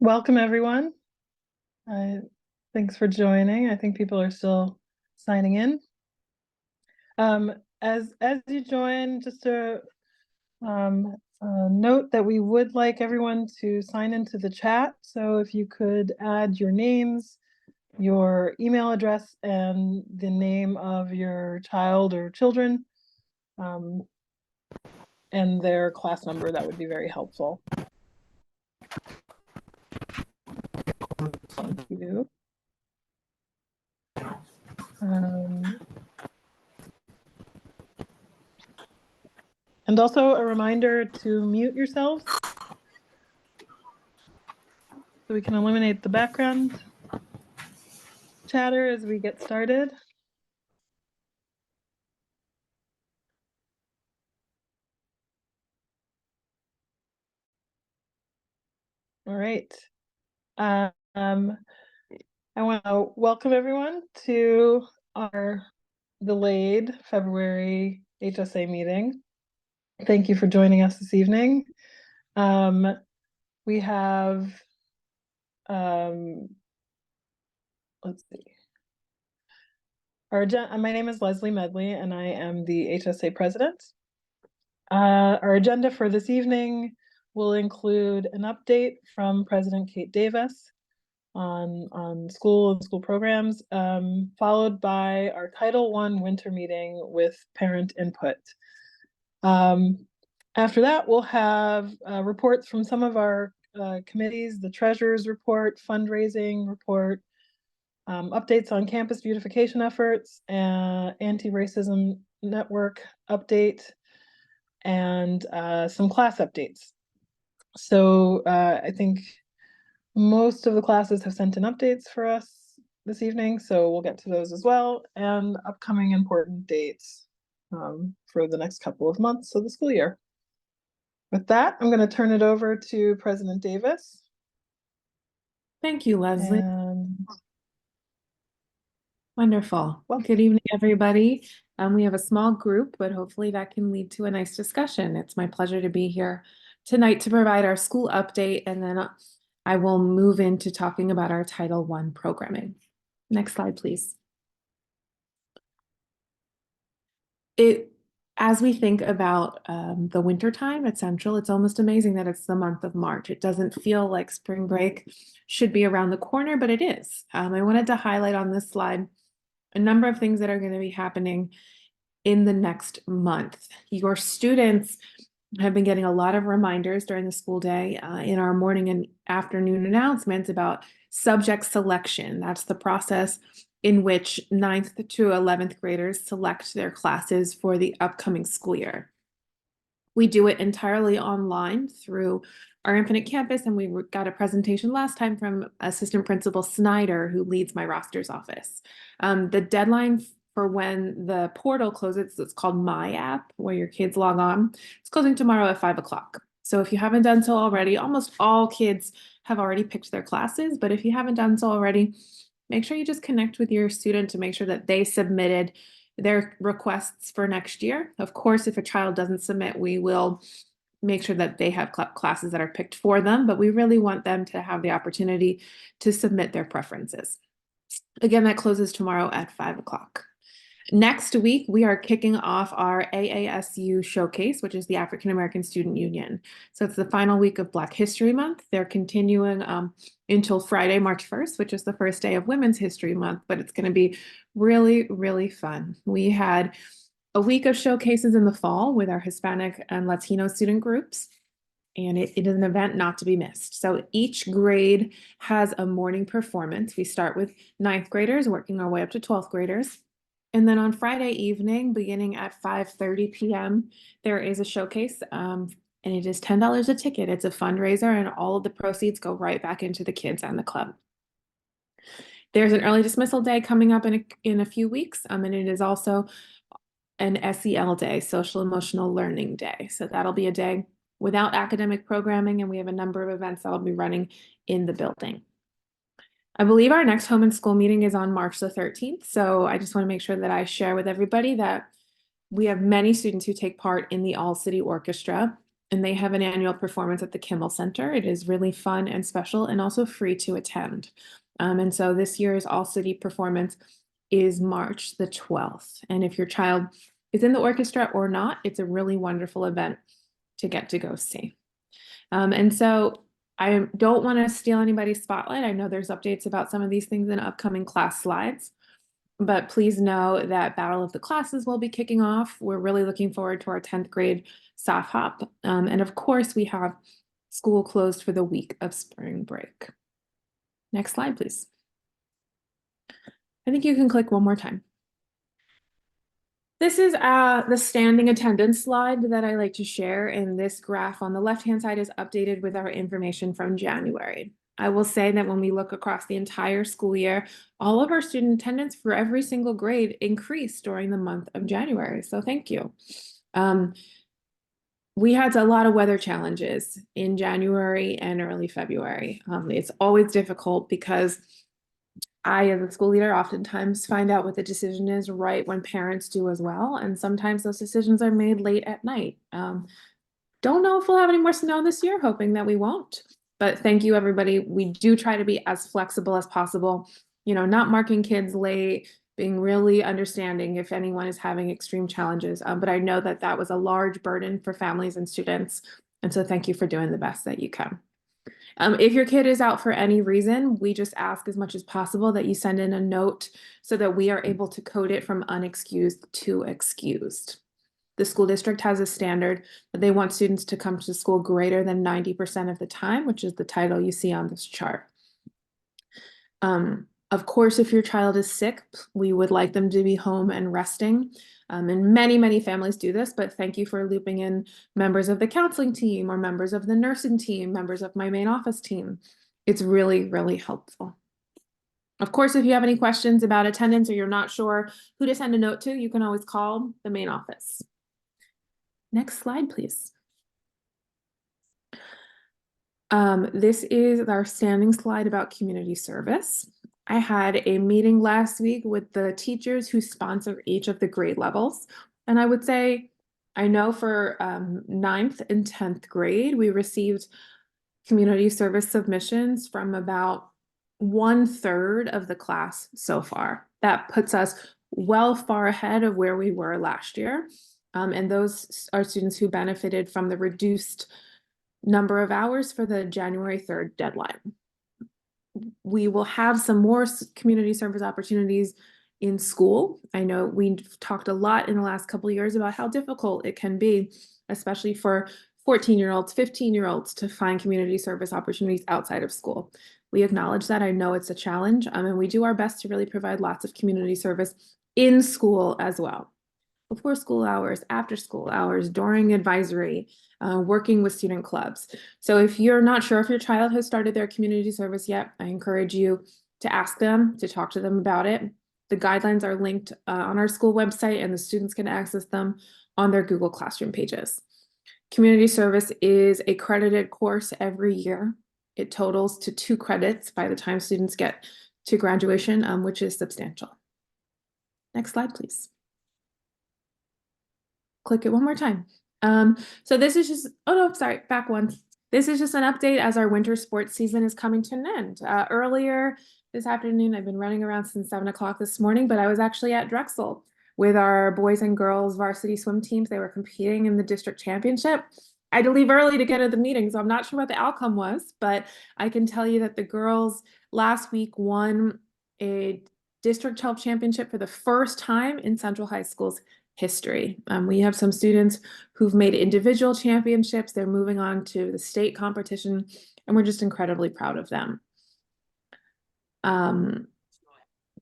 Welcome, everyone. Thanks for joining. I think people are still signing in. As you join, just a note that we would like everyone to sign into the chat. So if you could add your names, your email address, and the name of your child or children, and their class number, that would be very helpful. Thank you. And also a reminder to mute yourselves so we can eliminate the background chatter as we get started. All right. I want to welcome everyone to our delayed February HSA meeting. Thank you for joining us this evening. We have, let's see. My name is Leslie Medley, and I am the HSA president. Our agenda for this evening will include an update from President Kate Davis on school and school programs, followed by our Title I winter meeting with parent input. After that, we'll have reports from some of our committees, the treasurer's report, fundraising report, updates on campus beautification efforts, anti-racism network update, and some class updates. So I think most of the classes have sent in updates for us this evening, so we'll get to those as well, and upcoming important dates for the next couple of months of the school year. With that, I'm going to turn it over to President Davis. Thank you, Leslie. Wonderful. Well, good evening, everybody. We have a small group, but hopefully that can lead to a nice discussion. It's my pleasure to be here tonight to provide our school update, and then I will move into talking about our Title I programming. Next slide, please. As we think about the winter time at Central, it's almost amazing that it's the month of March. It doesn't feel like spring break should be around the corner, but it is. I wanted to highlight on this slide a number of things that are going to be happening in the next month. Your students have been getting a lot of reminders during the school day in our morning and afternoon announcements about subject selection. That's the process in which 9th to 11th graders select their classes for the upcoming school year. We do it entirely online through our Infinite Campus, and we got a presentation last time from Assistant Principal Snyder, who leads my rosters office. The deadline for when the portal closes, it's called My App, where your kids log on. It's closing tomorrow at 5 o'clock. So if you haven't done so already, almost all kids have already picked their classes, but if you haven't done so already, make sure you just connect with your student to make sure that they submitted their requests for next year. Of course, if a child doesn't submit, we will make sure that they have classes that are picked for them, but we really want them to have the opportunity to submit their preferences. Again, that closes tomorrow at 5 o'clock. Next week, we are kicking off our AASU Showcase, which is the African American Student Union. So it's the final week of Black History Month. They're continuing until Friday, March 1st, which is the first day of Women's History Month, but it's going to be really, really fun. We had a week of showcases in the fall with our Hispanic and Latino student groups, and it is an event not to be missed. So each grade has a morning performance. We start with 9th graders, working our way up to 12th graders. And then on Friday evening, beginning at 5:30 p.m., there is a showcase, and it is $10 a ticket. It's a fundraiser, and all of the proceeds go right back into the kids and the club. There's an early dismissal day coming up in a few weeks, and it is also an SEL day, social emotional learning day. So that'll be a day without academic programming, and we have a number of events that'll be running in the building. I believe our next home and school meeting is on March the 13th. So I just want to make sure that I share with everybody that we have many students who take part in the All City Orchestra. and they have an annual performance at the Kimmel Center. It is really fun and special and also free to attend. And so this year's All City performance is March the 12th. And if your child is in the orchestra or not, it's a really wonderful event to get to go see. And so I don't want to steal anybody's spotlight. I know there's updates about some of these things in upcoming class slides, but please know that Battle of the Classes will be kicking off. We're really looking forward to our 10th grade SOF Hop. And of course, we have school closed for the week of spring break. Next slide, please. I think you can click one more time. This is the standing attendance slide that I like to share, and this graph on the left-hand side is updated with our information from January. I will say that when we look across the entire school year, all of our student attendance for every single grade increased during the month of January, so thank you. We had a lot of weather challenges in January and early February. It's always difficult because I, as a school leader, oftentimes find out what the decision is right when parents do as well. And sometimes those decisions are made late at night. Don't know if we'll have any more snow this year, hoping that we won't. But thank you, everybody. We do try to be as flexible as possible, you know, not marking kids late, being really understanding if anyone is having extreme challenges. But I know that that was a large burden for families and students. And so thank you for doing the best that you can. If your kid is out for any reason, we just ask as much as possible that you send in a note so that we are able to code it from unexcused to excused. The school district has a standard that they want students to come to school greater than 90% of the time, which is the title you see on this chart. Of course, if your child is sick, we would like them to be home and resting. And many families do this, but thank you for looping in members of the counseling team or members of the nursing team, members of my main office team. It's really helpful. Of course, if you have any questions about attendance or you're not sure who to send a note to, you can always call the main office. Next slide, please. This is our standing slide about community service. I had a meeting last week with the teachers who sponsor each of the grade levels. And I would say, I know for 9th and 10th grade, we received community service submissions from about 1/3 of the class so far. That puts us well far ahead of where we were last year. And those are students who benefited from the reduced number of hours for the January 3rd deadline. We will have some more community service opportunities in school. I know we've talked a lot in the last couple of years about how difficult it can be, especially for 14-year-olds, 15-year-olds to find community service opportunities outside of school. We acknowledge that. I know it's a challenge, and we do our best to really provide lots of community service in school as well. Before school hours, after school hours, during advisory, working with student clubs. So if you're not sure if your child has started their community service yet, I encourage you to ask them, to talk to them about it. The guidelines are linked on our school website, and the students can access them on their Google Classroom pages. Community service is a credited course every year. It totals to 2 credits by the time students get to graduation, which is substantial. Next slide, please. Click it one more time. So this is just, oh no, sorry, back one. This is just an update as our winter sports season is coming to an end. Earlier this afternoon, I've been running around since 7 o'clock this morning, but I was actually at Drexel with our boys and girls varsity swim teams. They were competing in the district championship. I had to leave early to get to the meeting, so I'm not sure what the outcome was, but I can tell you that the girls last week won a district 12 championship for the first time in Central High School's history. We have some students who've made individual championships. They're moving on to the state competition, and we're just incredibly proud of them.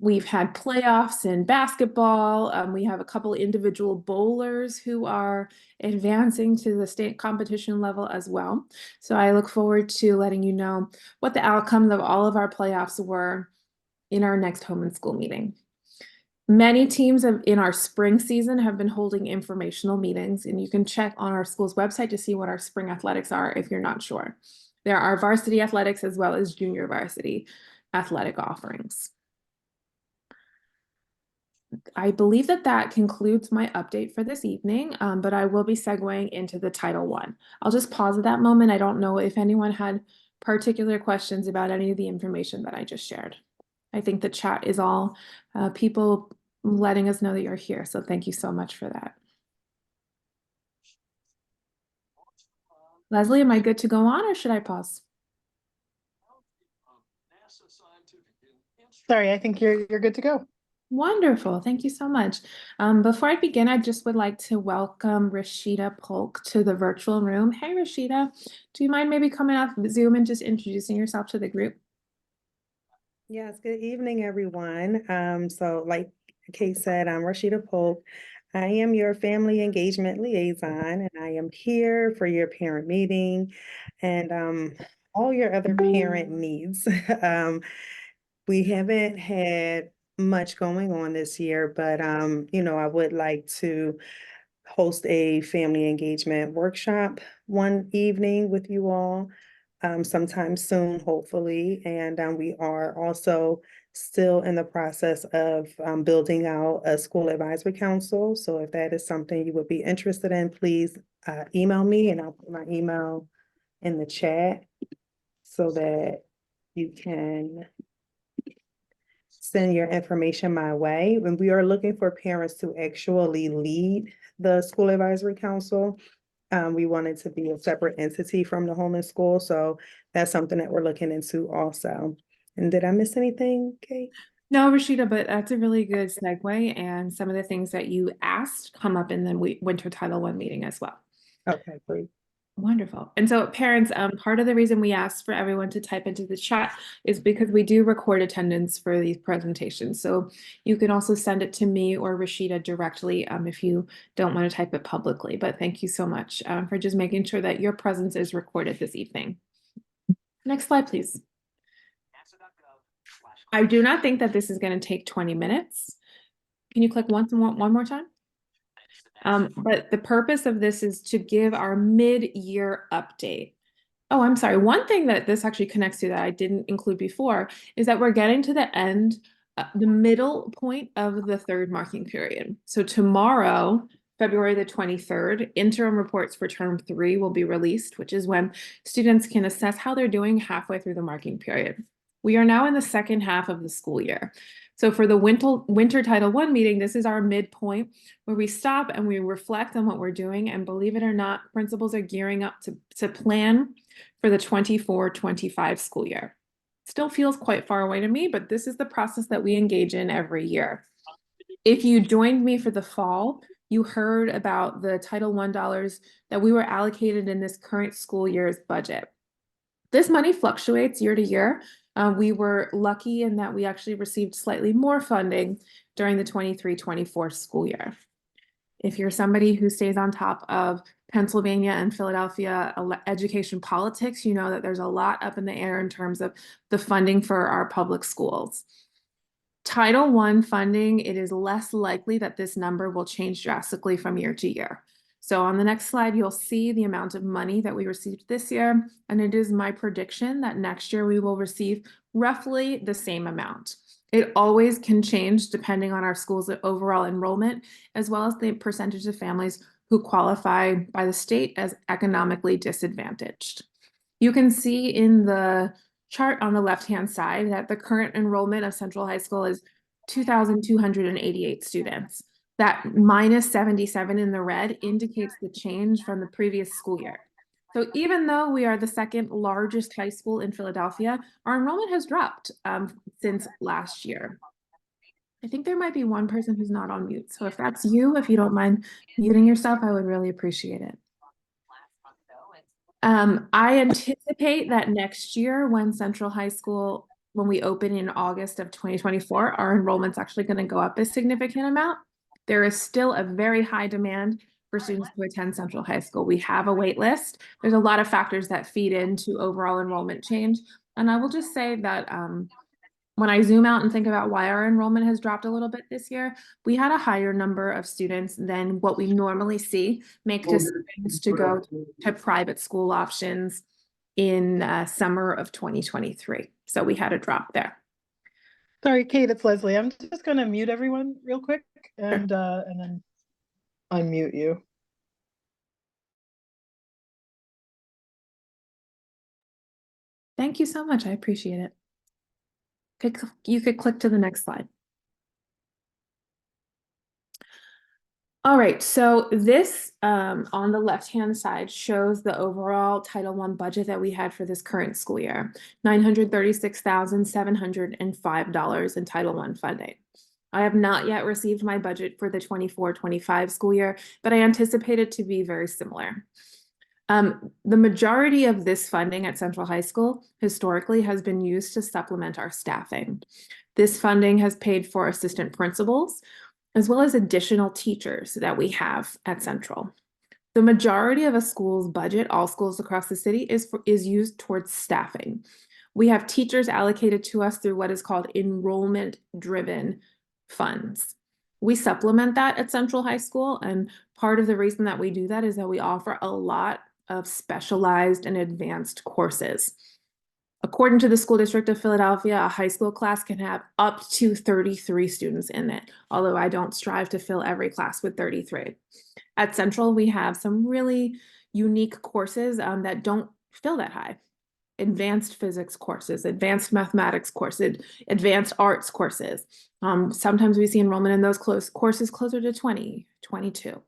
We've had playoffs in basketball. We have a couple individual bowlers who are advancing to the state competition level as well. So I look forward to letting you know what the outcomes of all of our playoffs were in our next home and school meeting. Many teams in our spring season have been holding informational meetings, and you can check on our school's website to see what our spring athletics are if you're not sure. There are varsity athletics as well as junior varsity athletic offerings. I believe that that concludes my update for this evening, but I will be segueing into the Title I. I'll just pause at that moment. I don't know if anyone had particular questions about any of the information that I just shared. I think the chat is all people letting us know that you're here, so thank you so much for that. Leslie, am I good to go on or should I pause? Sorry, I think you're good to go. Wonderful. Thank you so much. Before I begin, I just would like to welcome Rashida Polk to the virtual room. Hey, Rashida, do you mind maybe coming off Zoom and just introducing yourself to the group? Yes, good evening, everyone. So like Kate said, I'm Rashida Polk. I am your family engagement liaison, and I am here for your parent meeting and all your other parent needs. We haven't had much going on this year, but I would like to host a family engagement workshop one evening with you all sometime soon, hopefully. And we are also still in the process of building out a school advisory council. So if that is something you would be interested in, please email me, and I'll put my email in the chat so that you can send your information my way. And we are looking for parents to actually lead the school advisory council. We want it to be a separate entity from the home and school. So that's something that we're looking into also. And did I miss anything, Kate? No, Rashida, but that's a really good segue. And some of the things that you asked come up in the Winter Title I meeting as well. Okay, great. Wonderful. And so parents, part of the reason we ask for everyone to type into the chat is because we do record attendance for these presentations. So you can also send it to me or Rashida directly if you don't want to type it publicly. But thank you so much for just making sure that your presence is recorded this evening. Next slide, please. I do not think that this is going to take 20 minutes. Can you click one more time? But the purpose of this is to give our mid-year update. Oh, I'm sorry. One thing that this actually connects to that I didn't include before is that we're getting to the end, the middle point of the third marking period. So tomorrow, February the 23rd, interim reports for term 3 will be released, which is when students can assess how they're doing halfway through the marking period. We are now in the second half of the school year. So for the winter Title I meeting, this is our midpoint where we stop and we reflect on what we're doing. And believe it or not, principals are gearing up to plan for the 24-25 school year. Still feels quite far away to me, but this is the process that we engage in every year. If you joined me for the fall, you heard about the Title I dollars that we were allocated in this current school year's budget. This money fluctuates year to year. We were lucky in that we actually received slightly more funding during the 23-24 school year. If you're somebody who stays on top of Pennsylvania and Philadelphia education politics, you know that there's a lot up in the air in terms of the funding for our public schools. Title I funding, it is less likely that this number will change drastically from year to year. So on the next slide, you'll see the amount of money that we received this year, and it is my prediction that next year we will receive roughly the same amount. It always can change depending on our school's overall enrollment, as well as the percentage of families who qualify by the state as economically disadvantaged. You can see in the chart on the left-hand side that the current enrollment of Central High School is 2,288 students. That minus 77 in the red indicates the change from the previous school year. So even though we are the second largest high school in Philadelphia, our enrollment has dropped since last year. I think there might be one person who's not on mute. So if that's you, if you don't mind muting yourself, I would really appreciate it. I anticipate that next year when Central High School, when we open in August of 2024, our enrollment's actually going to go up a significant amount. There is still a very high demand for students to attend Central High School. We have a wait list. There's a lot of factors that feed into overall enrollment change. And I will just say that when I zoom out and think about why our enrollment has dropped a little bit this year, we had a higher number of students than what we normally see make decisions to go to private school options in summer of 2023. So we had a drop there. Sorry, Kate, it's Leslie. I'm just gonna mute everyone real quick and then unmute you. Thank you so much. I appreciate it. You could click to the next slide. All right, so this on the left-hand side shows the overall Title I budget that we had for this current school year, $936,705 in Title I funding. I have not yet received my budget for the 24-25 school year, but I anticipate it to be very similar. The majority of this funding at Central High School historically has been used to supplement our staffing. This funding has paid for assistant principals, as well as additional teachers that we have at Central. The majority of a school's budget, all schools across the city, is used towards staffing. We have teachers allocated to us through what is called enrollment-driven funds. We supplement that at Central High School, and part of the reason that we do that is that we offer a lot of specialized and advanced courses. According to the School District of Philadelphia, a high school class can have up to 33 students in it, although I don't strive to fill every class with 33. At Central, we have some really unique courses that don't fill that high. Advanced physics courses, advanced mathematics courses, advanced arts courses. Sometimes we see enrollment in those courses closer to 20, 22.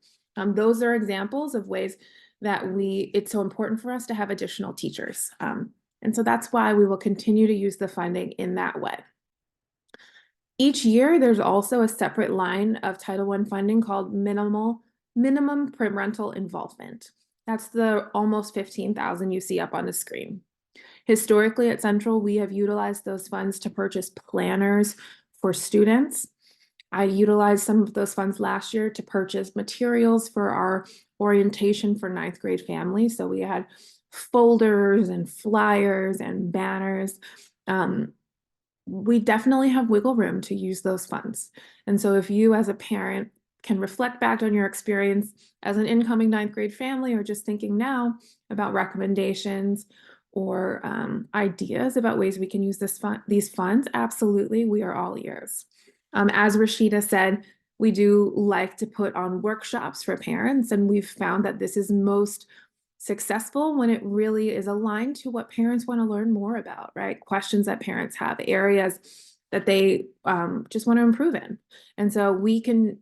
Those are examples of ways that it's so important for us to have additional teachers. And so that's why we will continue to use the funding in that way. Each year, there's also a separate line of Title I funding called minimum parental involvement. That's the almost $15,000 you see up on the screen. Historically at Central, we have utilized those funds to purchase planners for students. I utilized some of those funds last year to purchase materials for our orientation for 9th grade families. So we had folders and flyers and banners. We definitely have wiggle room to use those funds. And so if you as a parent can reflect back on your experience as an incoming 9th grade family, or just thinking now about recommendations or ideas about ways we can use these funds, absolutely, we are all ears. As Rashida said, we do like to put on workshops for parents, and we've found that this is most successful when it really is aligned to what parents want to learn more about, right? Questions that parents have, areas that they just want to improve in. And so we can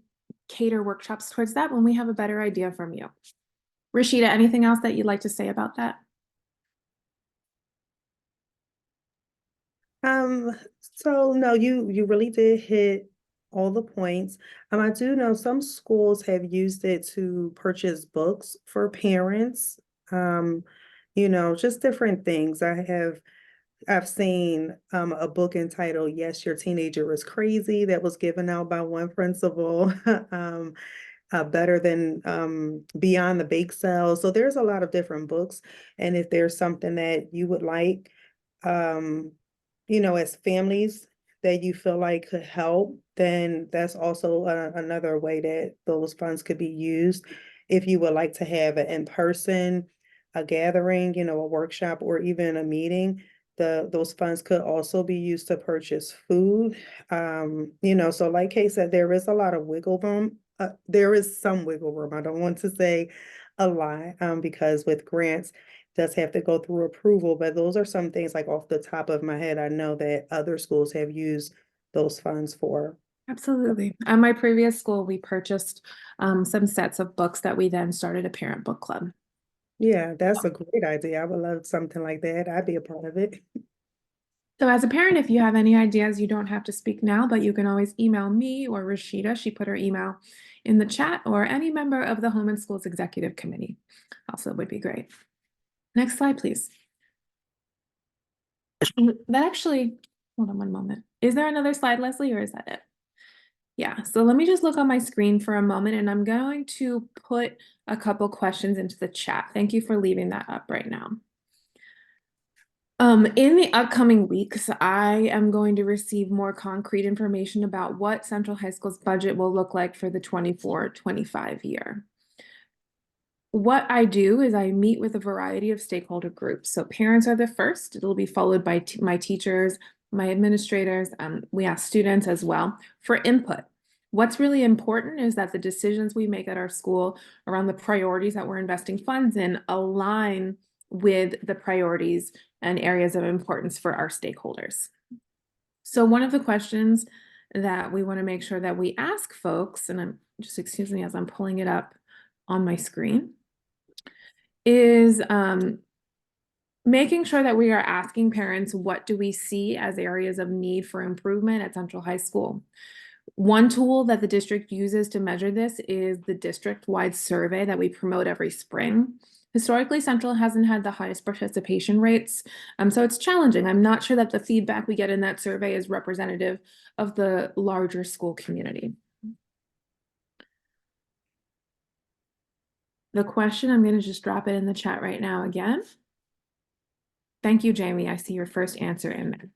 cater workshops towards that when we have a better idea from you. Rashida, anything else that you'd like to say about that? So no, you really did hit all the points. I do know some schools have used it to purchase books for parents. Just different things. I've seen a book entitled "Yes, Your Teenager Was Crazy" that was given out by one principal. Better than Beyond the Bake Sale. So there's a lot of different books, and if there's something that you would like, as families that you feel like could help, then that's also another way that those funds could be used. If you would like to have an in-person, a gathering, a workshop, or even a meeting, those funds could also be used to purchase food. So like Kay said, there is a lot of wiggle room. There is some wiggle room. I don't want to say a lot, because with grants, does have to go through approval, but those are some things like off the top of my head, I know that other schools have used those funds for. Absolutely. At my previous school, we purchased some sets of books that we then started a parent book club. Yeah, that's a great idea. I would love something like that. I'd be a part of it. So as a parent, if you have any ideas, you don't have to speak now, but you can always email me or Rashida. She put her email in the chat, or any member of the Home and Schools Executive Committee. Also would be great. Next slide, please. That actually, hold on one moment. Is there another slide, Leslie, or is that it? Yeah, so let me just look on my screen for a moment, and I'm going to put a couple questions into the chat. Thank you for leaving that up right now. In the upcoming weeks, I am going to receive more concrete information about what Central High School's budget will look like for the 24-25 year. What I do is I meet with a variety of stakeholder groups. So parents are the first. It'll be followed by my teachers my administrators, we ask students as well for input. What's really important is that the decisions we make at our school around the priorities that we're investing funds in align with the priorities and areas of importance for our stakeholders. So one of the questions that we want to make sure that we ask folks, and I'm just, excuse me, as I'm pulling it up on my screen, is making sure that we are asking parents, what do we see as areas of need for improvement at Central High School? One tool that the district uses to measure this is the district-wide survey that we promote every spring. Historically, Central hasn't had the highest participation rates, so it's challenging. I'm not sure that the feedback we get in that survey is representative of the larger school community. The question, I'm going to just drop it in the chat right now again. Thank you, Jamie. I see your first answer in there.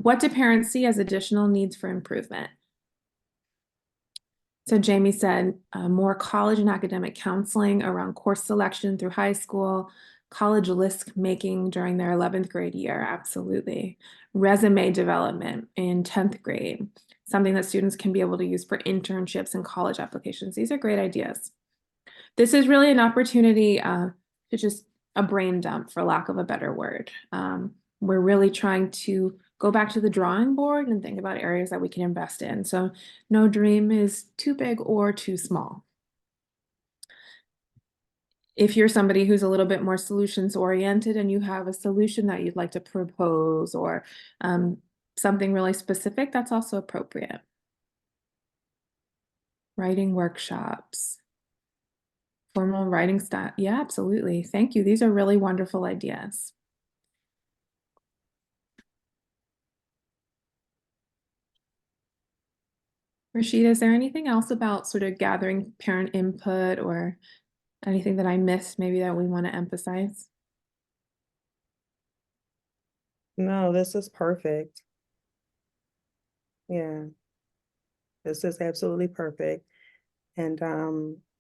What do parents see as additional needs for improvement? So Jamie said more college and academic counseling around course selection through high school, college list making during their 11th grade year, absolutely. Resume development in 10th grade, something that students can be able to use for internships and college applications. These are great ideas. This is really an opportunity to just a brain dump, for lack of a better word. We're really trying to go back to the drawing board and think about areas that we can invest in. So no dream is too big or too small. If you're somebody who's a little bit more solutions oriented and you have a solution that you'd like to propose or something really specific, that's also appropriate. Writing workshops, formal writing style. Yeah, absolutely. Thank you. These are really wonderful ideas. Rashida, is there anything else about sort of gathering parent input or anything that I missed maybe that we want to emphasize? No, this is perfect. Yeah, this is absolutely perfect. And,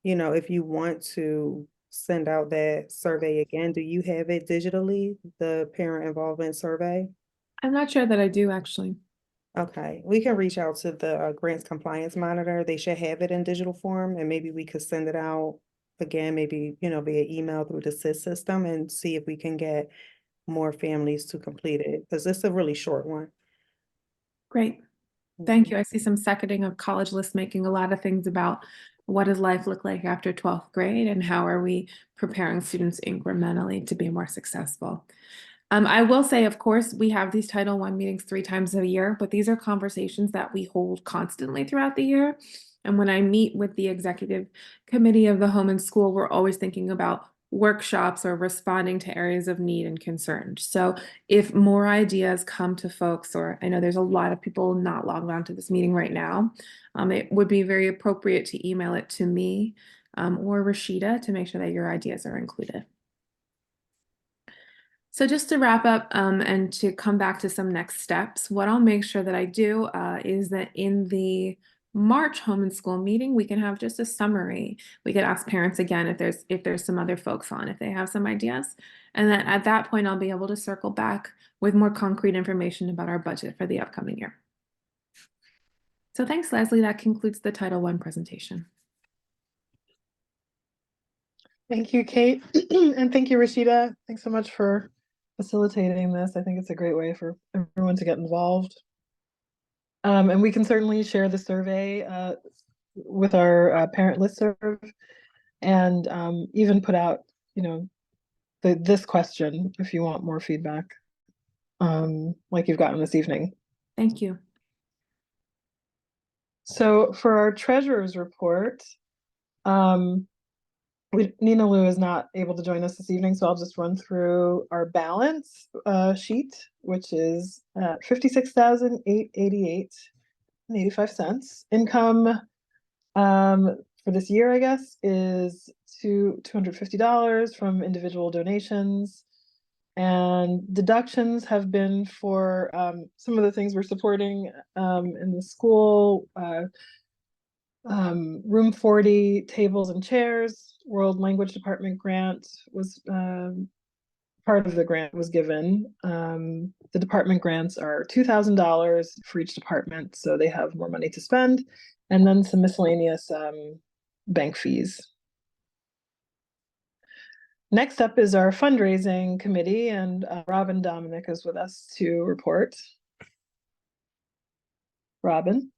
you know, if you want to send out that survey again, do you have it digitally, the parent involvement survey? I'm not sure that I do actually. Okay, we can reach out to the grants compliance monitor. They should have it in digital form, and maybe we could send it out again, maybe, you know, via email through the SIS system and see if we can get more families to complete it, because it's a really short one. Great. Thank you. I see some seconding of college list making, a lot of things about what does life look like after 12th grade and how are we preparing students incrementally to be more successful. I will say, of course, we have these Title I meetings 3 times a year, but these are conversations that we hold constantly throughout the year. And when I meet with the executive committee of the home and school, we're always thinking about workshops or responding to areas of need and concern. So if more ideas come to folks, or I know there's a lot of people not logged on to this meeting right now, it would be very appropriate to email it to me or Rashida to make sure that your ideas are included. So just to wrap up and to come back to some next steps, what I'll make sure that I do is that in the March home and school meeting, we can have just a summary. We could ask parents again if there's some other folks on, if they have some ideas. And then at that point, I'll be able to circle back with more concrete information about our budget for the upcoming year. So thanks, Leslie. That concludes the Title I presentation. Thank you, Kate. And thank you, Rashida. Thanks so much for facilitating this. I think it's a great way for everyone to get involved. And we can certainly share the survey with our parent listserv and even put out, you know, this question if you want more feedback, like you've gotten this evening. Thank you. So for our treasurer's report, Nina Lou is not able to join us this evening, so I'll just run through our balance sheet, which is $56,888.85. Income for this year, I guess, is $250 from individual donations. And deductions have been for some of the things we're supporting in the school, room 40 tables and chairs. World Language Department grant was part of the grant was given. The department grants are $2,000 for each department, so they have more money to spend, and then some miscellaneous bank fees. Next up is our fundraising committee, and Robin Dominic is with us to report. Robin.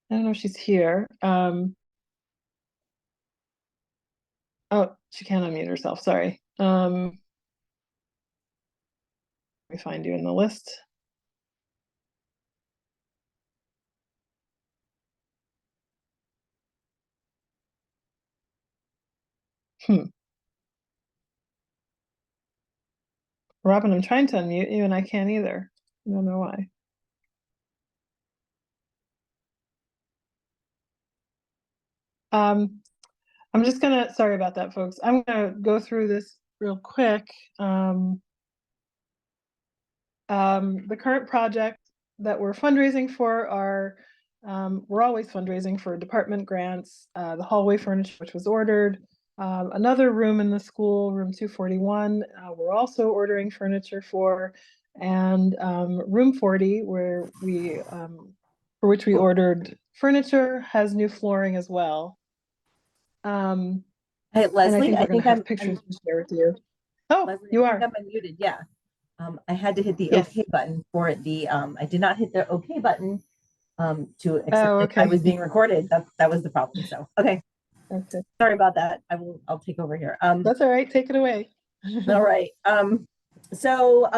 I don't know if she's here. Oh, she can't unmute herself, sorry. Let me find you in the list. Robin, I'm trying to unmute you and I can't either. I don't know why. I'm just gonna, sorry about that, folks. I'm gonna go through this real quick. The current project that we're fundraising for are, we're always fundraising for department grants, the hallway furniture, which was ordered, another room in the school, room 241, we're also ordering furniture for, and room 40, where we, for which we ordered furniture, has new flooring as well. Hey, Leslie, and I think we're gonna have I'm pictures to share with you. Oh, Leslie, you I are. think I'm unmuted. Yeah. I had to hit the Yes. OK button for the, I did not hit the OK button to accept Oh, that I okay. was being recorded. That was the problem. So, okay. Okay. Sorry about that. I'll take over here. That's all right. Take it away. All right. So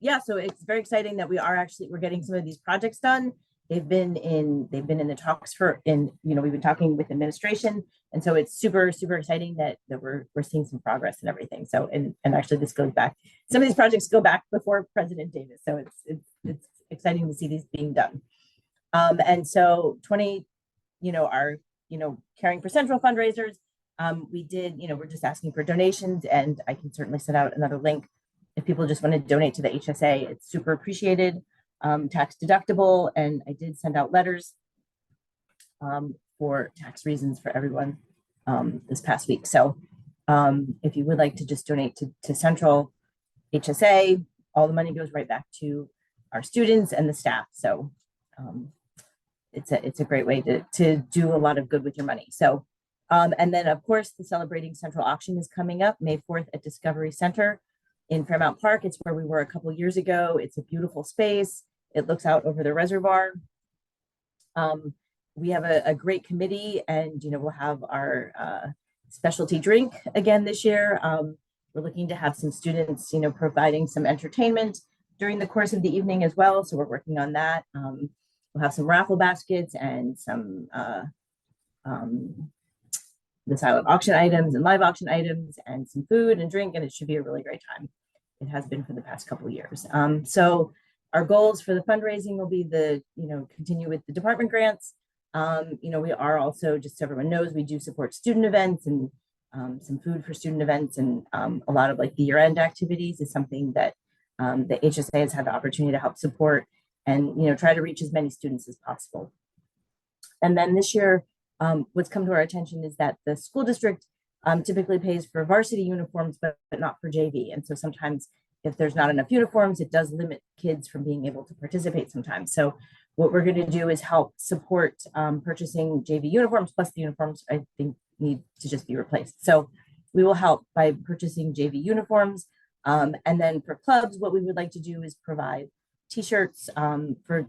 it's very exciting that we're getting some of these projects done. They've been in the talks we've been talking with administration. And so it's super, super exciting that we're seeing some progress and everything. So, and actually this goes back, some of these projects go back before President Davis. So it's exciting to see these being done. And so our Caring for Central fundraisers, we did, we're just asking for donations, and I can certainly send out another link if people just want to donate to the HSA. It's super appreciated, tax deductible, and I did send out letters for tax reasons for everyone this past week. So if you would like to just donate to Central HSA, all the money goes right back to our students and the staff. So it's a great way to do a lot of good with your money. So and then of course the Celebrating Central auction is coming up May 4th at Discovery Center in Fairmount Park. It's where we were a couple years ago. It's a beautiful space. It looks out over the reservoir. We have a great committee, and we'll have our specialty drink again this year. We're looking to have some students, providing some entertainment during the course of the evening as well. So we're working on that. We'll have some raffle baskets and some the silent auction items and live auction items and some food and drink, and it should be a really great time. It has been for the past couple of years. So our goals for the fundraising will be continue with the department grants. We are also, just so everyone knows, we do support student events and some food for student events, and a lot of like the year-end activities is something that the HSA has had the opportunity to help support and try to reach as many students as possible. And then this year, what's come to our attention is that the school district typically pays for varsity uniforms, but not for JV. And so sometimes if there's not enough uniforms, it does limit kids from being able to participate sometimes. So what we're going to do is help support purchasing JV uniforms, plus the uniforms I think need to just be replaced. So we will help by purchasing JV uniforms. And then for clubs, what we would like to do is provide t-shirts for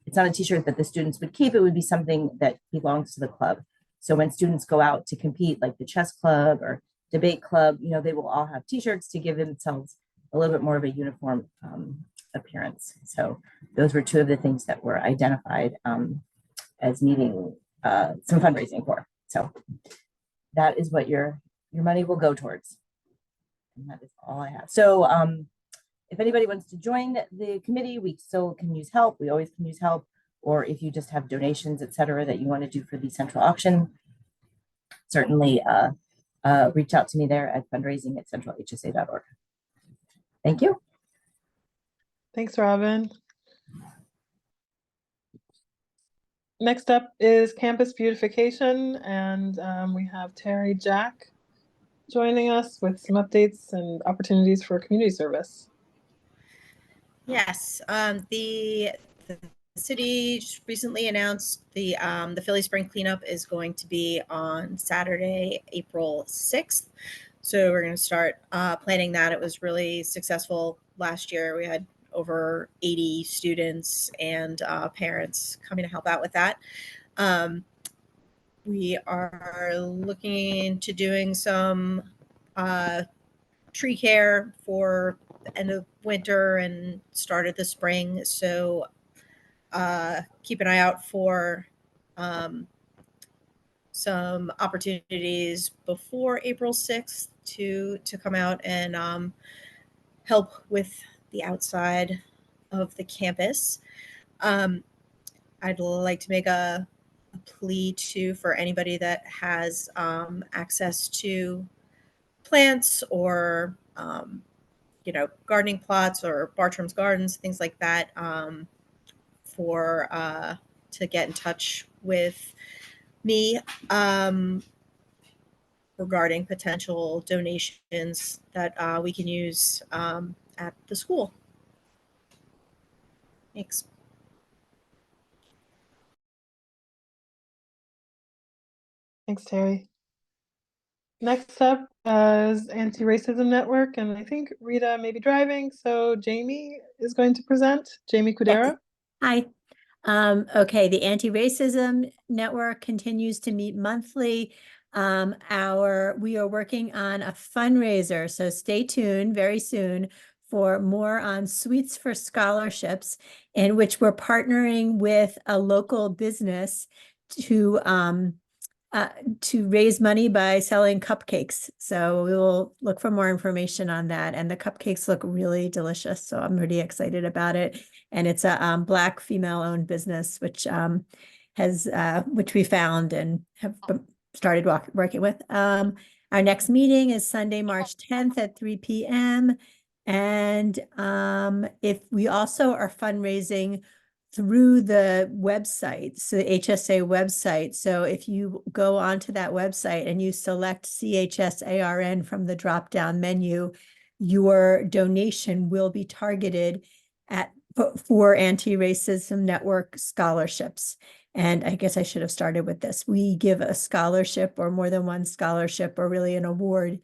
it's not a t-shirt that the students would keep. It would be something that belongs to the club. So when students go out to compete, like the chess club or debate club, they will all have t-shirts to give themselves a little bit more of a uniform appearance. So those were two of the things that were identified as needing some fundraising for. So that is what your money will go towards. And that is all I have. So if anybody wants to join the committee, we still can use help. We always can use help. Or if you just have donations, et cetera, that you want to do for the central auction, certainly reach out to me there at fundraising@centralhsa.org. Thank you. Thanks, Robin. Next up is campus beautification, and we have Terry Jack joining us with some updates and opportunities for community service. Yes, the city just recently announced the Philly Spring Cleanup is going to be on Saturday, April 6th. So we're going to start planning that. It was really successful last year. We had over 80 students and parents coming to help out with that. We are looking into doing some tree care for the end of winter and start of the spring. So keep an eye out for some opportunities before April 6th to come out and help with the outside of the campus. I'd like to make a plea too for anybody that has access to plants or gardening plots or Bartram's Gardens, things like that, to get in touch with me regarding potential donations that we can use at the school. Thanks. Thanks, Terry. Next up is Anti-Racism Network, and I think Rita may be driving, so Jamie is going to present. Jamie Kudera. Hi. Okay, the Anti-Racism Network continues to meet monthly. We are working on a fundraiser, so stay tuned very soon for more on Sweets for Scholarships, in which we're partnering with a local business to raise money by selling cupcakes. So we will look for more information on that. And the cupcakes look really delicious. So I'm really excited about it. And it's a Black female-owned business, which we found and have started working with. Our next meeting is Sunday, March 10th at 3 p.m. And if we also are fundraising through the website, so the HSA website. So if you go onto that website and you select CHSARN from the drop-down menu, your donation will be targeted for Anti-Racism Network scholarships. And I guess I should have started with this. We give a scholarship or more than one scholarship or really an award,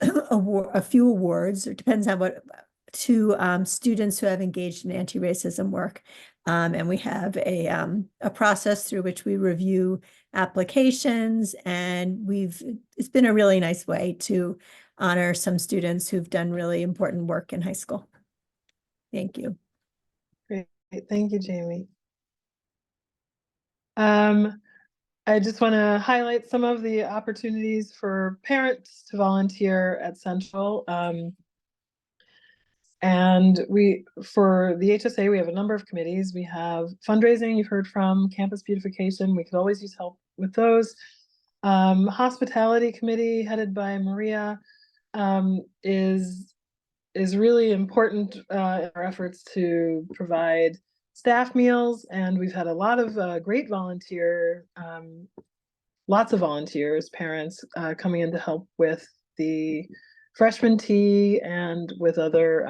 a few awards, it depends on what, to students who have engaged in anti-racism work. And we have a process through which we review applications, and it's been a really nice way to honor some students who've done really important work in high school. Thank you. Great, thank you, Jamie. I just want to highlight some of the opportunities for parents to volunteer at Central. And for the HSA, we have a number of committees. We have fundraising, you've heard from, campus beautification, we could always use help with those. Hospitality committee headed by Maria is really important in our efforts to provide staff meals, and we've had a lot of great lots of volunteers, parents coming in to help with the freshman tea and with other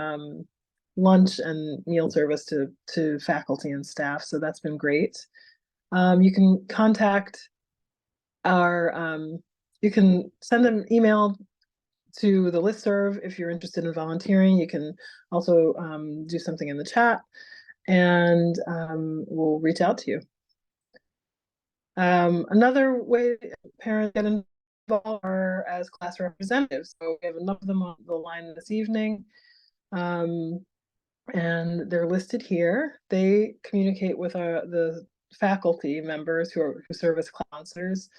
lunch and meal service to faculty and staff. So that's been great. You can contact you can send an email to the listserv if you're interested in volunteering. You can also do something in the chat, and we'll reach out to you. Another way parents get involved are as class representatives. So we have enough of them on the line this evening, and they're listed here. They communicate with the faculty members who serve as counselors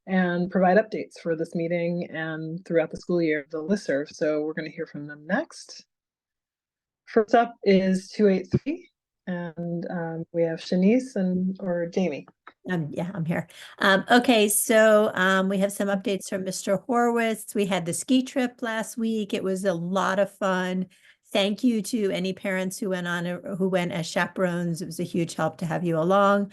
and provide updates for this meeting and throughout the school year, the listserv. So we're going to hear from them next. First up is 283, and we have Shanice or Jamie. Yeah, I'm here. Okay, so we have some updates from Mr. Horowitz. We had the ski trip last week. It was a lot of fun. Thank you to any parents who went as chaperones. It was a huge help to have you along.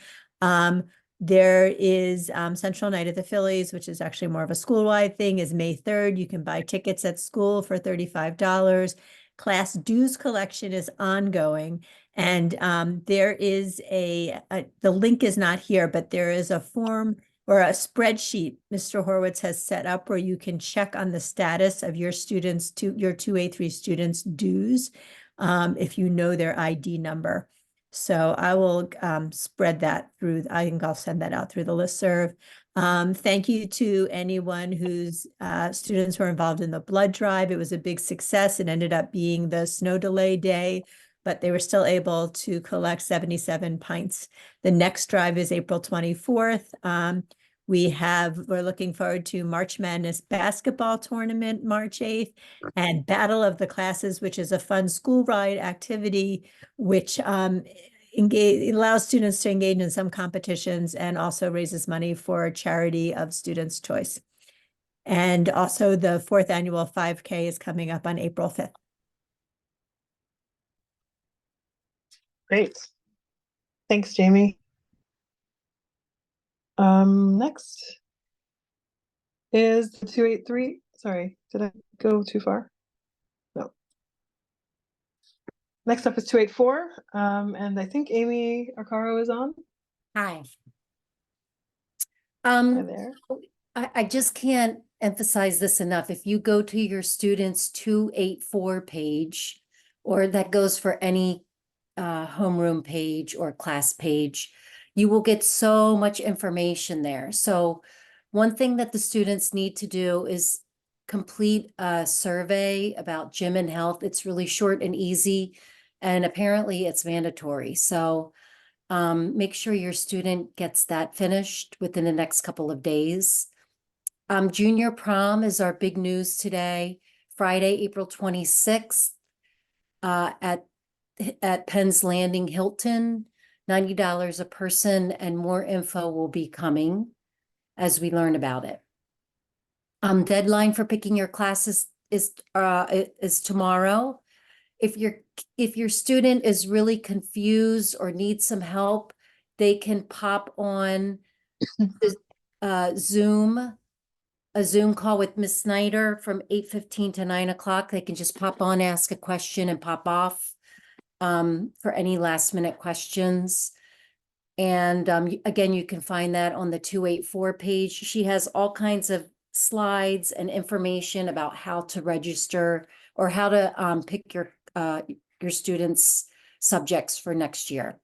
There is Central Night of the Phillies, which is actually more of a school-wide thing, is May 3rd. You can buy tickets at school for $35. Class dues collection is ongoing. And there is the link is not here, but there is a form or a spreadsheet Mr. Horowitz has set up where you can check on the status of your students, your 2A3 students' dues, if you know their ID number. So I will spread that through, I think I'll send that out through the listserv. Thank you to anyone whose students were involved in the blood drive. It was a big success. It ended up being the snow delay day, but they were still able to collect 77 pints. The next drive is April 24th. We're looking forward to March Madness basketball tournament, March 8th, and Battle of the Classes, which is a fun school ride activity, which allows students to engage in some competitions and also raises money for charity of students' choice. And also the 4th annual 5K is coming up on April 5th. Great. Thanks, Jamie. Next is the 283. Sorry, did I go too far? No. Next up is 284. And I think Amy Arcaro is on. Hi. Hi there. I just can't emphasize this enough. If you go to your students 284 page, or that goes for any homeroom page or class page, you will get so much information there. So one thing that the students need to do is complete a survey about gym and health. It's really short and easy, and apparently it's mandatory. So make sure your student gets that finished within the next couple of days. Junior prom is our big news today, Friday, April 26th, at Penn's Landing Hilton, $90 a person, and more info will be coming as we learn about it. Deadline for picking your classes is tomorrow. If your student is really confused or needs some help, they can pop on a Zoom call with Miss Snyder from 8:15 to 9 o'clock. They can just pop on, ask a question, and pop off for any last minute questions. And again, you can find that on the 284 page. She has all kinds of slides and information about how to register or how to pick your students' subjects for next year.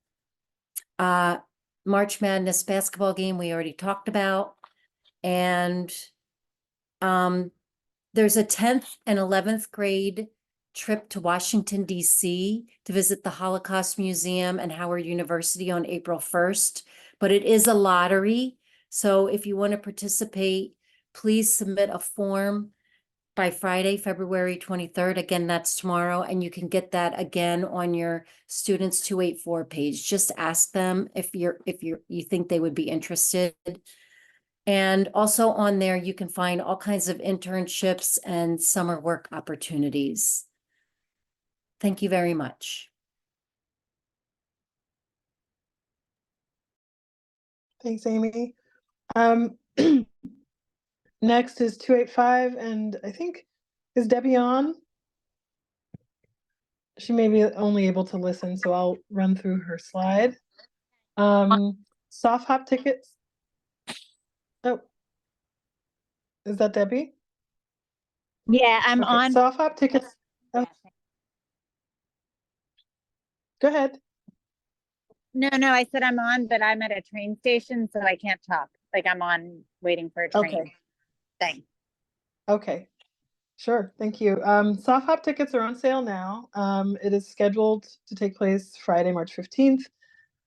March Madness basketball game we already talked about. And there's a 10th and 11th grade trip to Washington, D.C. to visit the Holocaust Museum and Howard University on April 1st. But it is a lottery. So if you want to participate, please submit a form by Friday, February 23rd. Again, that's tomorrow. And you can get that again on your Students 284 page. Just ask them if you think they would be interested. And also on there, you can find all kinds of internships and summer work opportunities. Thank you very much. Thanks, Amy. Next is 285, and I think, is Debbie on? She may be only able to listen, so I'll run through her slide. Soft hop tickets. Oh, is that Debbie? Yeah, I'm Okay, on. soft hop tickets. Oh. Go ahead. No, I said I'm on, but I'm at a train station, so I can't talk. Like I'm on waiting for a train. Okay. Thanks. Okay. Sure, thank you. Soft hop tickets are on sale now. It is scheduled to take place Friday, March 15th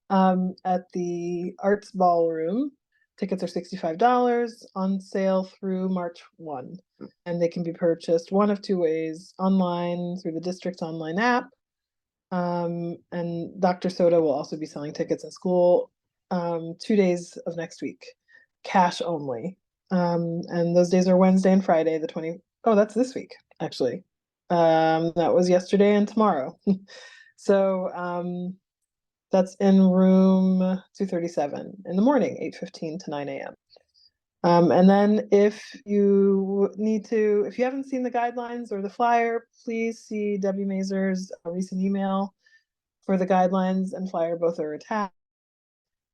at the Arts Ballroom. Tickets are $65 on sale through March 1, and they can be purchased one of two ways: online through the district's online app, and Dr. Soda will also be selling tickets in school 2 days of next week, cash only. And those days are Wednesday and Friday, the 20. Oh, that's this week, actually. That was yesterday and tomorrow. So That's in room 237 in the morning, 8:15 to 9 a.m. And then if you haven't seen the guidelines or the flyer, please see Debbie Mazur's recent email for the guidelines and flyer. Both are attached.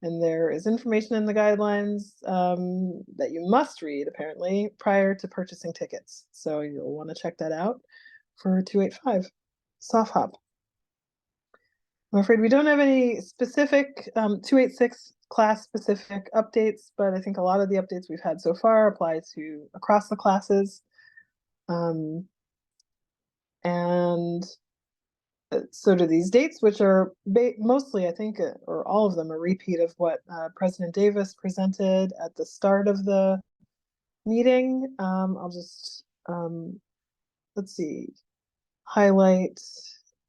And there is information in the guidelines that you must read, apparently, prior to purchasing tickets. So you'll want to check that out for 285 Soft Hop. I'm afraid we don't have any specific 286 class specific updates, but I think a lot of the updates we've had so far apply to across the classes. And so do these dates, which are mostly, I think, or all of them, a repeat of what President Davis presented at the start of the meeting. I'll just, let's see, highlight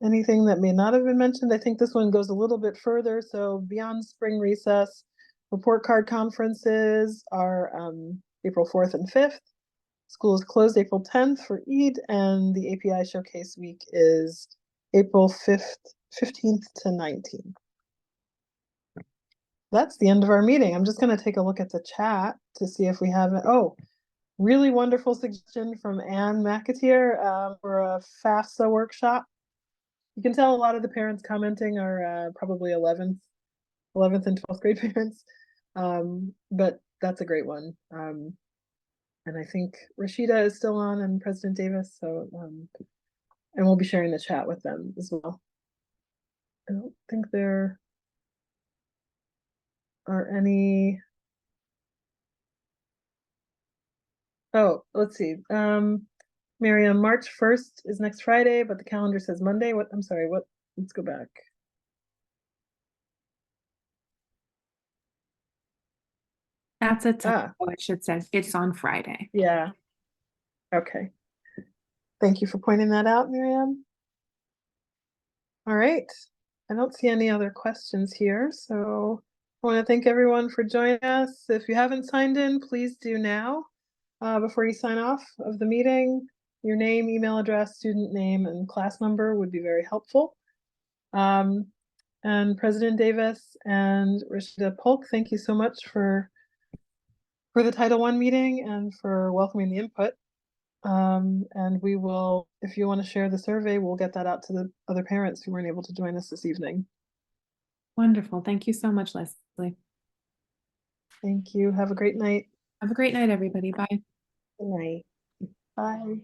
anything that may not have been mentioned. I think this one goes a little bit further. So beyond spring recess, report card conferences are April 4th and 5th. School is closed April 10th for Eid, and the API Showcase Week is April 15th to 19th. That's the end of our meeting. I'm just going to take a look at the chat to see if we have it. Oh, really wonderful suggestion from Ann McAteer for a FAFSA workshop. You can tell a lot of the parents commenting are probably 11th and 12th grade parents, but that's a great one. And I think Rashida is still on and President Davis, so and we'll be sharing the chat with them as well. I don't think there are any. Oh, let's see. Miriam, March 1st is next Friday, but the calendar says Monday. What? I'm sorry, what? Let's go back. That's a typo, it should say. It's on Friday. Yeah. Okay. Thank you for pointing that out, Miriam. All right. I don't see any other questions here, so I want to thank everyone for joining us. If you haven't signed in, please do now before you sign off of the meeting. Your name, email address, student name, and class number would be very helpful. And President Davis and Rashida Polk, thank you so much for the Title I meeting and for welcoming the input. And we will, if you want to share the survey, we'll get that out to the other parents who weren't able to join us this evening. Wonderful. Thank you so much, Leslie. Thank you. Have a great night. Have a great night, everybody. Bye. Good night. Bye.